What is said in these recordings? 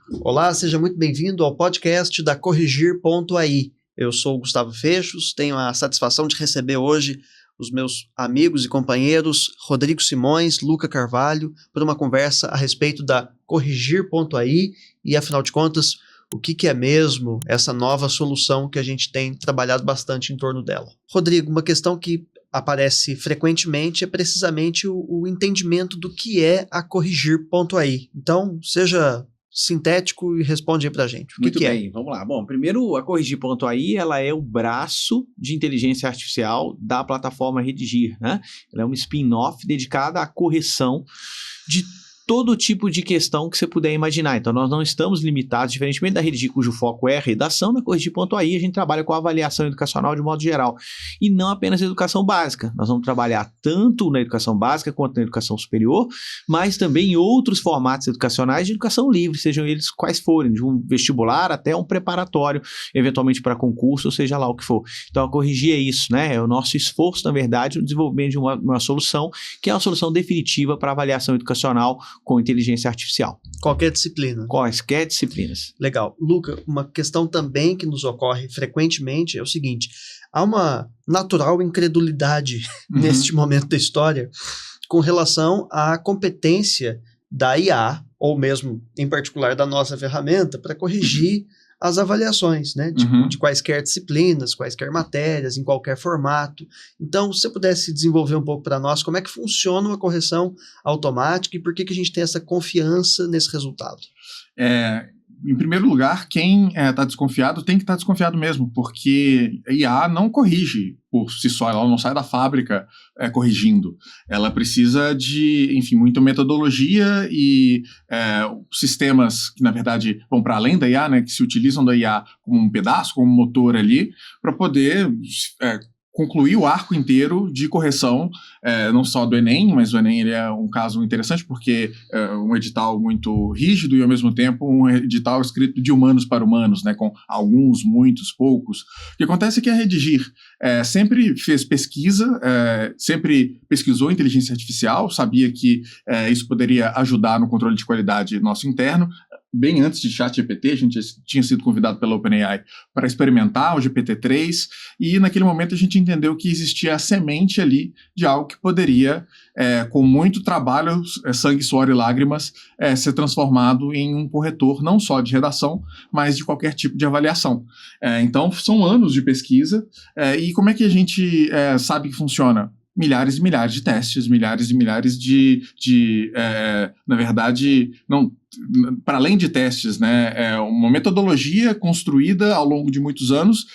Olá, seja muito bem-vindo ao podcast da Corrigir.ai. Eu sou o Gustavo Fechos, tenho a satisfação de receber hoje os meus amigos e companheiros Rodrigo Simões, Luca Carvalho, por uma conversa a respeito da Corrigir.ai e, afinal de contas, o que é mesmo essa nova solução que a gente tem trabalhado bastante em torno dela. Rodrigo, uma questão que aparece frequentemente é precisamente o entendimento do que é a Corrigir.ai. Então, seja sintético e responde aí pra gente. Muito bem, vamos lá. Bom, primeiro, a Corrigir.ai, ela é o braço de inteligência artificial da plataforma Redigir, né? Ela é uma spin-off dedicada à correção de todo tipo de questão que você puder imaginar. Então, nós não estamos limitados, diferentemente da Redigir, cujo foco é a redação, na Corrigir.ai a gente trabalha com a avaliação educacional de modo geral. E não apenas a educação básica. Nós vamos trabalhar tanto na educação básica quanto na educação superior, mas também em outros formatos educacionais de educação livre, sejam eles quais forem, de um vestibular até um preparatório, eventualmente para concurso, ou seja lá o que for. Então, a Corrigir é isso, né? É o nosso esforço, na verdade, no desenvolvimento de uma solução, que é uma solução definitiva para avaliação educacional com inteligência artificial. Qualquer disciplina. Quaisquer disciplinas. Legal. Luca, uma questão também que nos ocorre frequentemente é o seguinte: há uma natural incredulidade neste momento da história com relação à competência da IA, ou mesmo, em particular, da nossa ferramenta, para corrigir as avaliações, né, de quaisquer disciplinas, quaisquer matérias, em qualquer formato. Então, se você pudesse desenvolver um pouco para nós como é que funciona uma correção automática e por que a gente tem essa confiança nesse resultado? Em primeiro lugar, quem está desconfiado tem que estar desconfiado mesmo, porque a IA não corrige por si só, ela não sai da fábrica corrigindo. Ela precisa de, enfim, muita metodologia e sistemas que, na verdade, vão para além da IA, né, que se utilizam da IA como um pedaço, como um motor ali, para poder concluir o arco inteiro de correção, não só do Enem, mas o Enem ele é um caso interessante porque é um edital muito rígido e, ao mesmo tempo, um edital escrito de humanos para humanos, né, com alguns, muitos, poucos. O que acontece é que a Redigir sempre fez pesquisa, sempre pesquisou inteligência artificial, sabia que isso poderia ajudar no controle de qualidade nosso interno. Bem antes de ChatGPT, a gente tinha sido convidado pela OpenAI para experimentar o GPT-3 e naquele momento a gente entendeu que existia a semente ali de algo que poderia, com muito trabalho, sangue, suor e lágrimas, ser transformado em um corretor não só de redação, mas de qualquer tipo de avaliação. Então, são anos de pesquisa e como é que a gente sabe que funciona? Milhares e milhares de testes, milhares e milhares na verdade, não, para além de testes, né, uma metodologia construída ao longo de muitos anos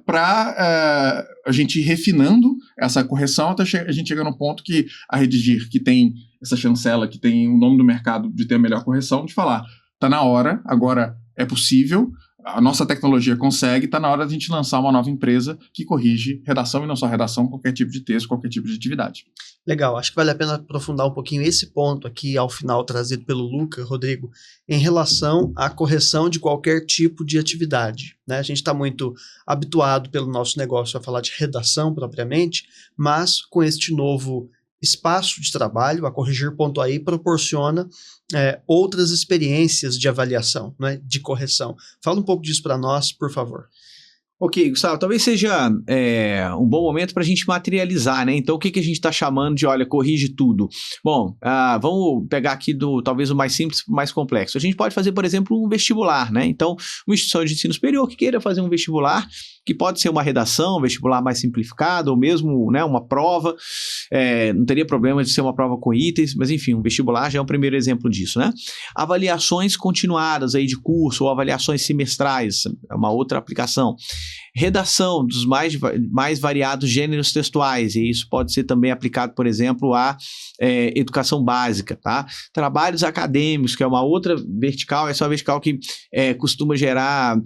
para a gente ir refinando essa correção até a gente chegar no ponto que a Redigir, que tem essa chancela, que tem o nome do mercado de ter a melhor correção, de falar, está na hora, agora é possível, a nossa tecnologia consegue, está na hora de a gente lançar uma nova empresa que corrige redação e não só redação, qualquer tipo de texto, qualquer tipo de atividade. Legal, acho que vale a pena aprofundar um pouquinho esse ponto aqui ao final trazido pelo Luca, Rodrigo, em relação à correção de qualquer tipo de atividade, né? A gente está muito habituado pelo nosso negócio a falar de redação propriamente, mas com este novo espaço de trabalho, a Corrigir.ai proporciona outras experiências de avaliação, né, de correção. Fala um pouco disso para nós, por favor. Ok, Gustavo, talvez seja um bom momento para a gente materializar, né? Então, o que a gente está chamando de, olha, corrige tudo? Bom, vamos pegar aqui talvez o mais simples para o mais complexo. A gente pode fazer, por exemplo, um vestibular, né? Então, uma instituição de ensino superior que queira fazer um vestibular, que pode ser uma redação, um vestibular mais simplificado, ou mesmo, né, uma prova, não teria problema de ser uma prova com itens, mas enfim, um vestibular já é um primeiro exemplo disso, né? Avaliações continuadas aí de curso, ou avaliações semestrais, é uma outra aplicação. Redação dos mais variados gêneros textuais, e isso pode ser também aplicado, por exemplo, à educação básica, tá? Trabalhos acadêmicos, que é uma outra vertical, essa é uma vertical que costuma gerar,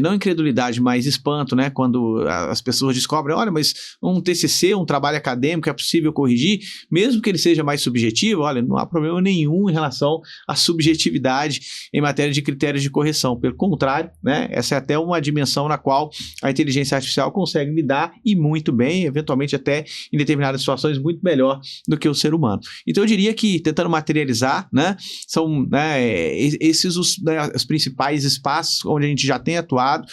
não incredulidade, mas espanto, né? Quando as pessoas descobrem, olha, mas um TCC, um trabalho acadêmico, é possível corrigir, mesmo que ele seja mais subjetivo, olha, não há problema nenhum em relação à subjetividade em matéria de critérios de correção. Pelo contrário, né? Essa é até uma dimensão na qual a inteligência artificial consegue lidar e muito bem, eventualmente até em determinadas situações muito melhor do que o ser humano. Então eu diria que, tentando materializar, né, são, né, esses os principais espaços onde a gente já tem atuado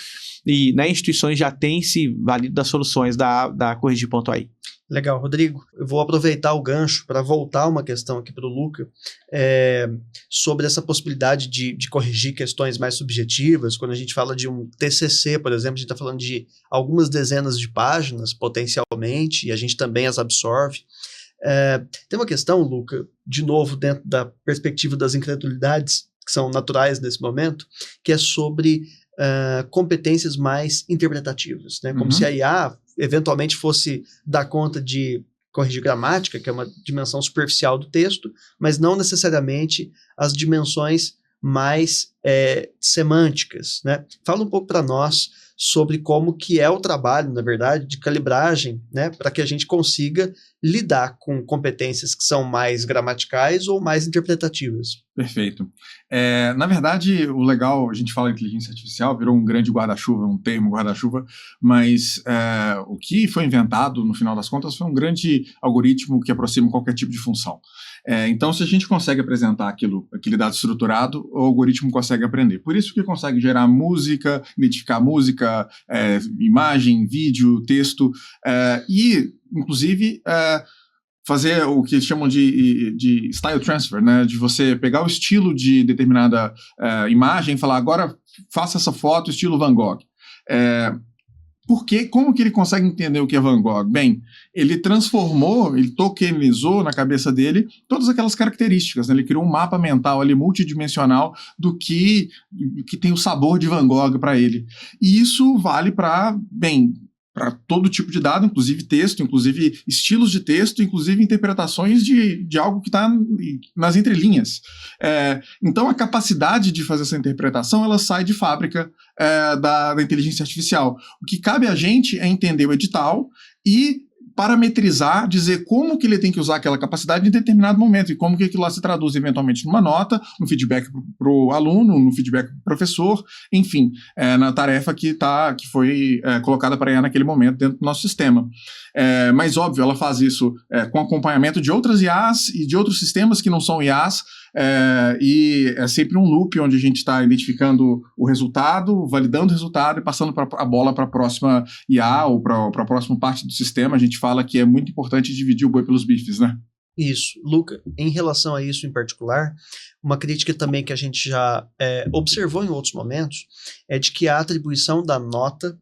e, né, instituições já têm se valido das soluções da Corrigir.ai. Legal, Rodrigo. Eu vou aproveitar o gancho para voltar uma questão aqui para o Luca sobre essa possibilidade de corrigir questões mais subjetivas. Quando a gente fala de um TCC, por exemplo, a gente está falando de algumas dezenas de páginas, potencialmente, e a gente também as absorve. Tem uma questão, Luca, de novo, dentro da perspectiva das incredulidades, que são naturais nesse momento, que é sobre competências mais interpretativas, né? Como se a IA eventualmente fosse dar conta de corrigir gramática, que é uma dimensão superficial do texto, mas não necessariamente as dimensões mais semânticas, né? Fala um pouco para nós sobre como que é o trabalho, na verdade, de calibragem, né, para que a gente consiga lidar com competências que são mais gramaticais ou mais interpretativas. Perfeito. Na verdade, o legal, a gente fala inteligência artificial, virou um grande guarda-chuva, um termo guarda-chuva, mas o que foi inventado, no final das contas, foi um grande algoritmo que aproxima qualquer tipo de função. Então, se a gente consegue apresentar aquele dado estruturado, o algoritmo consegue aprender. Por isso que consegue gerar música, identificar música, imagem, vídeo, texto, e, inclusive, fazer o que chamam de style transfer, né? De você pegar o estilo de determinada imagem e falar, agora faça essa foto estilo Van Gogh. Como que ele consegue entender o que é Van Gogh? Bem, ele transformou, ele tokenizou na cabeça dele todas aquelas características, né? Ele criou um mapa mental ali multidimensional do que tem o sabor de Van Gogh para ele. E isso vale para todo tipo de dado, inclusive texto, inclusive estilos de texto, inclusive interpretações de algo que está nas entrelinhas. Então, a capacidade de fazer essa interpretação, ela sai de fábrica da inteligência artificial. O que cabe a gente é entender o edital e parametrizar, dizer como que ele tem que usar aquela capacidade em determinado momento e como que aquilo lá se traduz eventualmente numa nota, no feedback para o aluno, no feedback para o professor, enfim, na tarefa que foi colocada para ela naquele momento dentro do nosso sistema. Mas, óbvio, ela faz isso com acompanhamento de outras IAs e de outros sistemas que não são IAs, e é sempre um loop onde a gente está identificando o resultado, validando o resultado e passando a bola para a próxima IA ou para a próxima parte do sistema. A gente fala que é muito importante dividir o boi pelos bifes, né? Isso. Luca, em relação a isso em particular, uma crítica também que a gente já observou em outros momentos é de que a atribuição da nota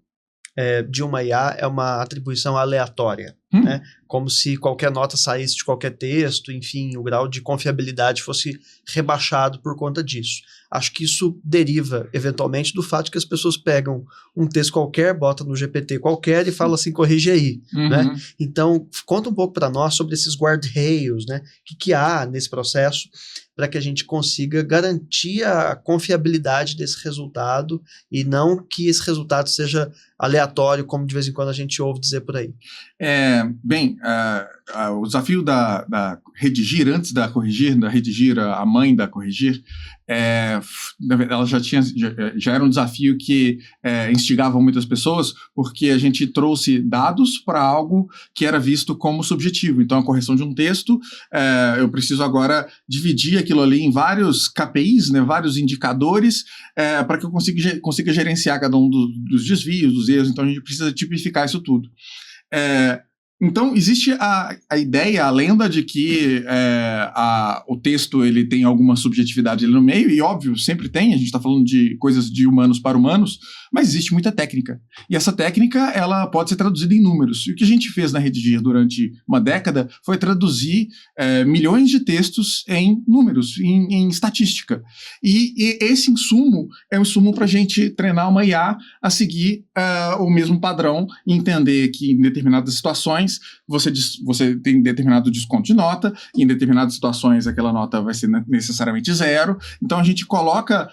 de uma IA é uma atribuição aleatória, né? Como se qualquer nota saísse de qualquer texto, enfim, o grau de confiabilidade fosse rebaixado por conta disso. Acho que isso deriva, eventualmente, do fato que as pessoas pegam um texto qualquer, botam no GPT qualquer e falam assim, corrige aí, né? Então, conta um pouco para nós sobre esses guardrails, né? O que há nesse processo para que a gente consiga garantir a confiabilidade desse resultado e não que esse resultado seja aleatório, como de vez em quando a gente ouve dizer por aí. O desafio da redigir antes da corrigir, da redigir a mãe da corrigir, ela já era um desafio que instigava muitas pessoas, porque a gente trouxe dados para algo que era visto como subjetivo. Então, a correção de um texto, eu preciso agora dividir aquilo ali em vários KPIs, né, vários indicadores, para que eu consiga gerenciar cada um dos desvios, dos erros. Então, a gente precisa tipificar isso tudo. Então, existe a ideia, a lenda de que o texto ele tem alguma subjetividade ali no meio, e óbvio, sempre tem, a gente está falando de coisas de humanos para humanos, mas existe muita técnica. E essa técnica, ela pode ser traduzida em números. E o que a gente fez na Redigir durante uma década foi traduzir milhões de textos em números, em estatística. E esse insumo é um insumo para a gente treinar uma IA a seguir o mesmo padrão e entender que em determinadas situações você tem determinado desconto de nota, e em determinadas situações aquela nota vai ser necessariamente zero. Então a gente coloca,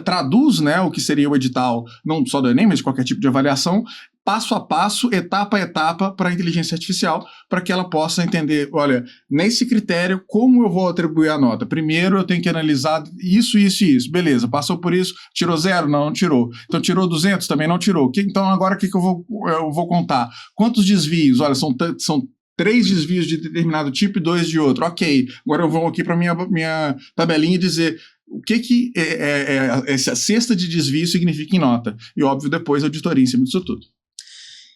traduz, né, o que seria o edital, não só do Enem, mas de qualquer tipo de avaliação, passo a passo, etapa a etapa para a inteligência artificial, para que ela possa entender, olha, nesse critério, como eu vou atribuir a nota? Primeiro eu tenho que analisar isso, isso e isso. Beleza, passou por isso, tirou 0? Não tirou. Então tirou 200? Também não tirou. Então agora o que eu vou contar? Quantos desvios? Olha, são 3 desvios de determinado tipo e 2 de outro. Ok, agora eu vou aqui para minha tabelinha e dizer o que essa cesta de desvio significa em nota. E óbvio, depois a auditoria em cima disso tudo.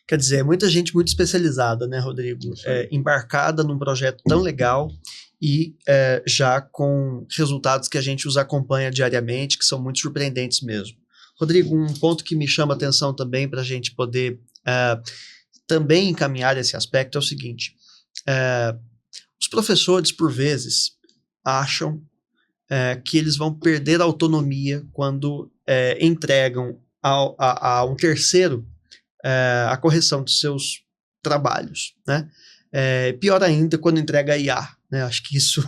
Quer dizer, muita gente muito especializada, né, Rodrigo? Embarcada num projeto tão legal e já com resultados que a gente os acompanha diariamente, que são muito surpreendentes mesmo. Rodrigo, um ponto que me chama a atenção também para a gente poder também encaminhar esse aspecto é o seguinte: os professores, por vezes, acham que eles vão perder a autonomia quando entregam a um terceiro a correção dos seus trabalhos, né? Pior ainda quando entrega a IA, né? Acho que isso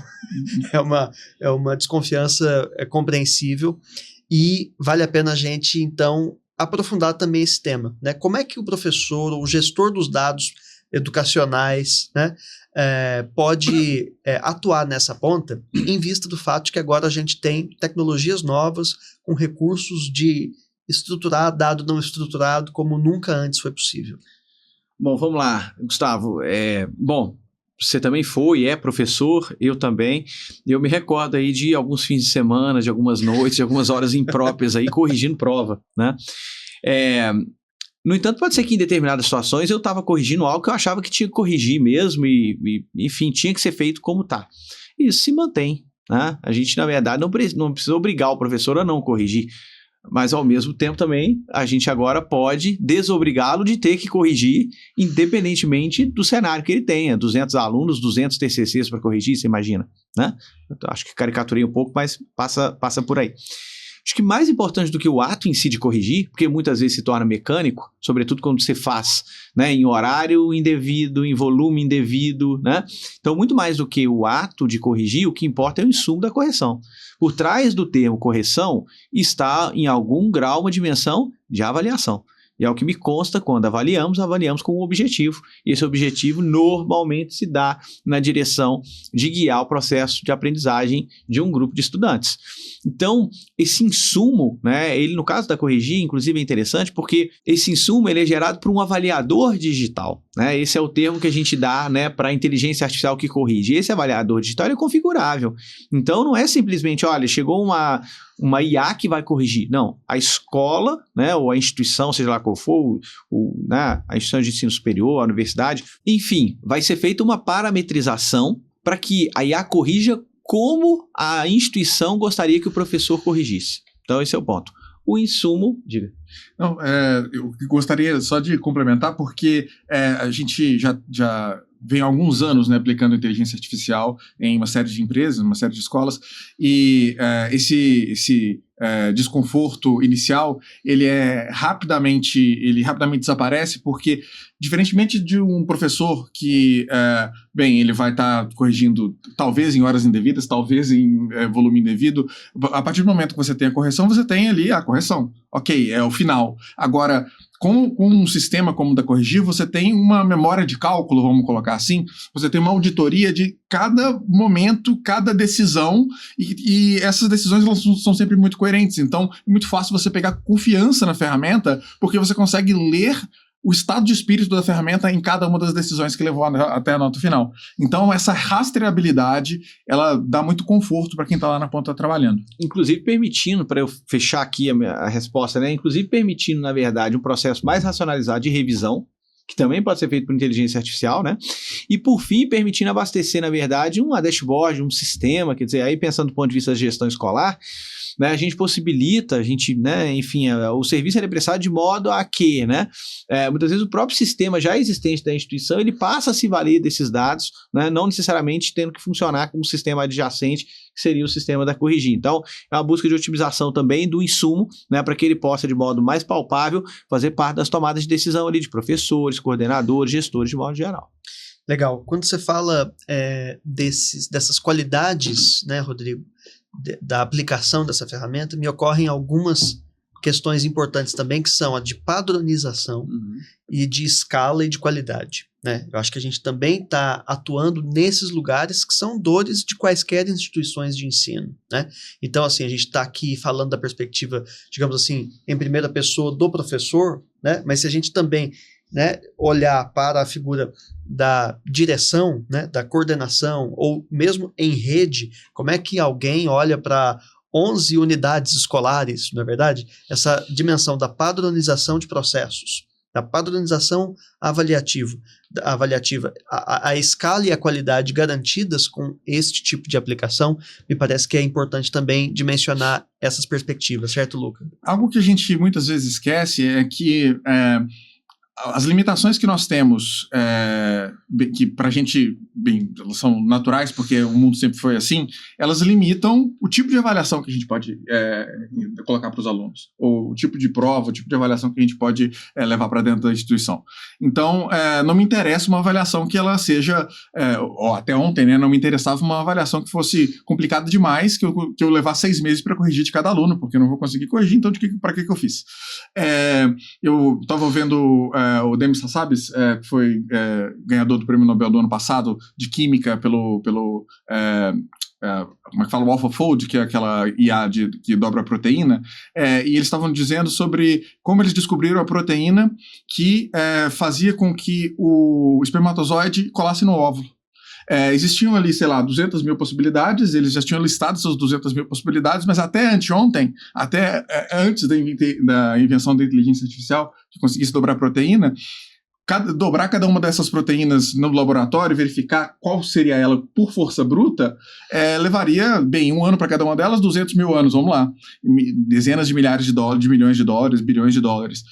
é uma desconfiança compreensível e vale a pena a gente, então, aprofundar também esse tema, né? Como é que o professor ou o gestor dos dados educacionais, né, pode atuar nessa ponta em vista do fato de que agora a gente tem tecnologias novas com recursos de estruturar dado não estruturado como nunca antes foi possível. Bom, vamos lá, Gustavo. Bom, você também foi, é professor, eu também. Eu me recordo aí de alguns fins de semana, de algumas noites, de algumas horas impróprias aí, corrigindo prova, né? No entanto, pode ser que em determinadas situações eu estava corrigindo algo que eu achava que tinha que corrigir mesmo e enfim, tinha que ser feito como está. Isso se mantém, né? A gente, na verdade, não precisa obrigar o professor a não corrigir, mas ao mesmo tempo também a gente agora pode desobrigá-lo de ter que corrigir independentemente do cenário que ele tenha. 200 alunos, 200 TCCs para corrigir, você imagina, né? Eu acho que caricaturei um pouco, mas passa por aí. Acho que mais importante do que o ato em si de corrigir, porque muitas vezes se torna mecânico, sobretudo quando você faz, né, em horário indevido, em volume indevido, né? Então, muito mais do que o ato de corrigir, o que importa é o insumo da correção. Por trás do termo correção está, em algum grau, uma dimensão de avaliação. E é o que me consta quando avaliamos com um objetivo. E esse objetivo normalmente se dá na direção de guiar o processo de aprendizagem de um grupo de estudantes. Então, esse insumo, né, ele no caso da Corrigir, inclusive é interessante porque esse insumo ele é gerado por um avaliador digital, né? Esse é o termo que a gente dá, né, para a inteligência artificial que corrige. Esse avaliador digital ele é configurável. Então, não é simplesmente, olha, chegou uma IA que vai corrigir. Não, a escola, né, ou a instituição, seja lá qual for, né, a instituição de ensino superior, a universidade, enfim, vai ser feita uma parametrização para que a IA corrija como a instituição gostaria que o professor corrigisse. Então, esse é o ponto. O insumo, diga. Não, eu gostaria só de complementar, porque a gente já vem há alguns anos, né, aplicando inteligência artificial em uma série de empresas, uma série de escolas, e esse desconforto inicial, ele rapidamente desaparece, porque, diferentemente de um professor que, ele vai estar corrigindo talvez em horas indevidas, talvez em volume indevido, a partir do momento que você tem a correção, você tem ali a correção. Ok, é o final. Agora, com um sistema como o da Corrigir, você tem uma memória de cálculo, vamos colocar assim, você tem uma auditoria de cada momento, cada decisão, e essas decisões elas são sempre muito coerentes. Então, é muito fácil você pegar confiança na ferramenta, porque você consegue ler o estado de espírito da ferramenta em cada uma das decisões que levou até a nota final. Então, essa rastreabilidade, ela dá muito conforto para quem está lá na ponta trabalhando. Inclusive permitindo, para eu fechar aqui a resposta, né? Inclusive permitindo, na verdade, um processo mais racionalizado de revisão, que também pode ser feito por inteligência artificial, né? E, por fim, permitindo abastecer, na verdade, uma dashboard, um sistema, quer dizer, aí pensando do ponto de vista da gestão escolar, né, a gente possibilita, né, enfim, o serviço é prestado de modo a que, né, muitas vezes o próprio sistema já existente da instituição, ele passa a se valer desses dados, né, não necessariamente tendo que funcionar como sistema adjacente, que seria o sistema da Corrigir. Então, é uma busca de otimização também do insumo, né, para que ele possa, de modo mais palpável, fazer parte das tomadas de decisão ali de professores, coordenadores, gestores, de modo geral. Legal. Quando você fala dessas qualidades, né, Rodrigo, da aplicação dessa ferramenta, me ocorrem algumas questões importantes também, que são a de padronização e de escala e de qualidade, né? Eu acho que a gente também está atuando nesses lugares que são dores de quaisquer instituições de ensino, né? Então, assim, a gente está aqui falando da perspectiva, digamos assim, em primeira pessoa do professor, né? Mas se a gente também, né, olhar para a figura da direção, né, da coordenação, ou mesmo em rede, como é que alguém olha para 11 unidades escolares, não é verdade? Essa dimensão da padronização de processos, da padronização avaliativa, a escala e a qualidade garantidas com este tipo de aplicação, me parece que é importante também dimensionar essas perspectivas, certo, Luca? Algo que a gente muitas vezes esquece é que as limitações que nós temos, que pra gente, bem, elas são naturais, porque o mundo sempre foi assim, elas limitam o tipo de avaliação que a gente pode colocar para os alunos, ou o tipo de prova, o tipo de avaliação que a gente pode levar para dentro da instituição. Então, não me interessa uma avaliação que ela seja, até ontem, né, não me interessava uma avaliação que fosse complicada demais, que eu levasse 6 meses para corrigir de cada aluno, porque eu não vou conseguir corrigir, então para que eu fiz? Eu estava vendo o Demis Hassabis, que foi ganhador do Prêmio Nobel do ano passado de Química pelo como é que fala? O AlphaFold, que é aquela IA que dobra a proteína, e eles estavam dizendo sobre como eles descobriram a proteína que fazia com que o espermatozoide colasse no óvulo. Existiam ali, sei lá, 200 mil possibilidades, eles já tinham listado essas 200 mil possibilidades, mas até anteontem, até antes da invenção da inteligência artificial, que conseguisse dobrar a proteína, dobrar cada uma dessas proteínas no laboratório, verificar qual seria ela por força bruta, levaria, bem, 1 ano para cada uma delas, 200 mil anos, vamos lá. Dezenas de milhares de dólares, de milhões de dólares, bilhões de dólares.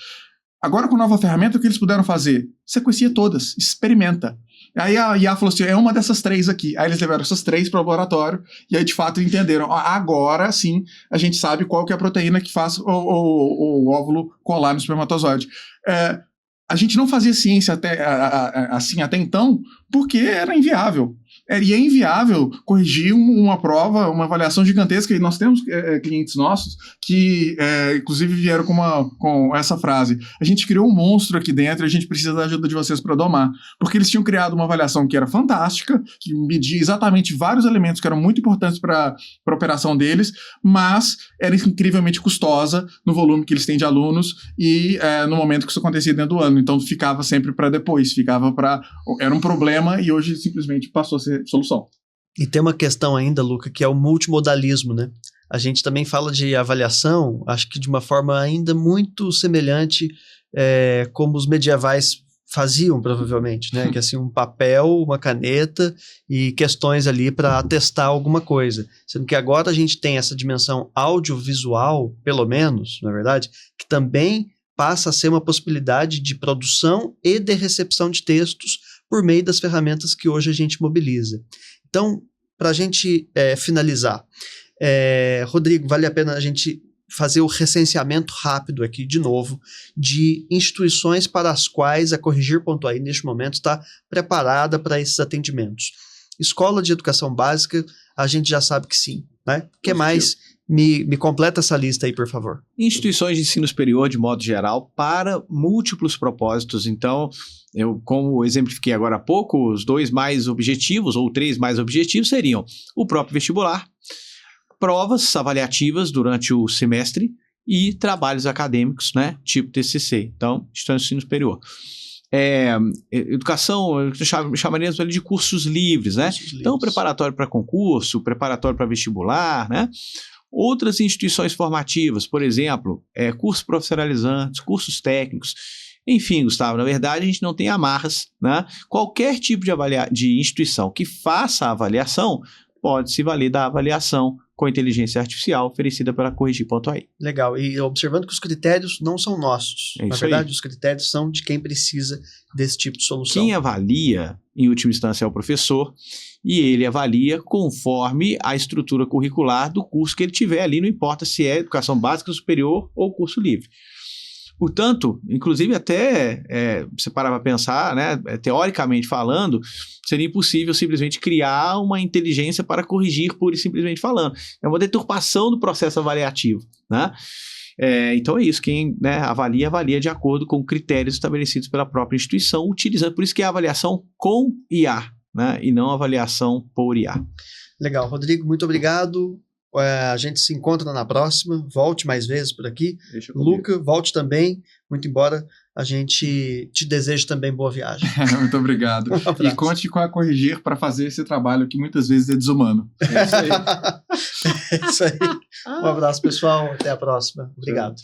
Agora, com a nova ferramenta, o que eles puderam fazer? Sequencia todas, experimenta. Aí a IA falou assim, é uma dessas 3 aqui. Aí eles levaram essas 3 para o laboratório e aí de fato entenderam. Agora sim a gente sabe qual que é a proteína que faz o óvulo colar no espermatozoide. A gente não fazia ciência até então porque era inviável. E é inviável corrigir uma prova, uma avaliação gigantesca, e nós temos clientes nossos que, inclusive, vieram com essa frase: a gente criou um monstro aqui dentro e a gente precisa da ajuda de vocês para domar. Porque eles tinham criado uma avaliação que era fantástica, que media exatamente vários elementos que eram muito importantes para a operação deles, mas era incrivelmente custosa no volume que eles têm de alunos e no momento que isso acontecia dentro do ano. Então ficava sempre para depois, era um problema e hoje simplesmente passou a ser solução. E tem uma questão ainda, Luca, que é o multimodalismo, né? A gente também fala de avaliação, acho que de uma forma ainda muito semelhante como os medievais faziam, provavelmente, né? Que assim, um papel, uma caneta e questões ali para atestar alguma coisa. Sendo que agora a gente tem essa dimensão audiovisual, pelo menos, na verdade, que também passa a ser uma possibilidade de produção e de recepção de textos por meio das ferramentas que hoje a gente mobiliza. Então, para a gente finalizar, Rodrigo, vale a pena a gente fazer o recenseamento rápido aqui, de novo, de instituições para as quais a Corrigir.ai, neste momento, está preparada para esses atendimentos. Escola de Educação Básica, a gente já sabe que sim, né? O que mais? Me completa essa lista aí, por favor. Instituições de ensino superior, de modo geral, para múltiplos propósitos. Então, eu, como exemplifiquei agora há pouco, os 2 mais objetivos, ou 3 mais objetivos, seriam o próprio vestibular, provas avaliativas durante o semestre e trabalhos acadêmicos, né, tipo TCC. Então, instituições de ensino superior. Educação, eu chamaria de cursos livres, né? Então, preparatório para concurso, preparatório para vestibular, né? Outras instituições formativas, por exemplo, cursos profissionalizantes, cursos técnicos. Enfim, Gustavo, na verdade a gente não tem amarras, né? Qualquer tipo de instituição que faça a avaliação pode se valer da avaliação com inteligência artificial oferecida pela Corrigir.ai. Legal, e observando que os critérios não são nossos. Na verdade, os critérios são de quem precisa desse tipo de solução. Quem avalia, em última instância, é o professor, e ele avalia conforme a estrutura curricular do curso que ele tiver ali, não importa se é educação básica, superior ou curso livre. Portanto, inclusive até, você parar para pensar, né, teoricamente falando, seria impossível simplesmente criar uma inteligência para corrigir pura e simplesmente falando. É uma deturpação do processo avaliativo, né? Então é isso, quem, né, avalia de acordo com critérios estabelecidos pela própria instituição, utilizando, por isso que é a avaliação com IA, né, e não avaliação por IA. Legal, Rodrigo, muito obrigado. A gente se encontra na próxima. Volte mais vezes por aqui. Luca, volte também. Muito embora a gente te deseje também boa viagem. Muito obrigado. E conte com a Corrigir para fazer esse trabalho que muitas vezes é desumano. É isso aí. É isso aí. Um abraço, pessoal. Até a próxima. Obrigado.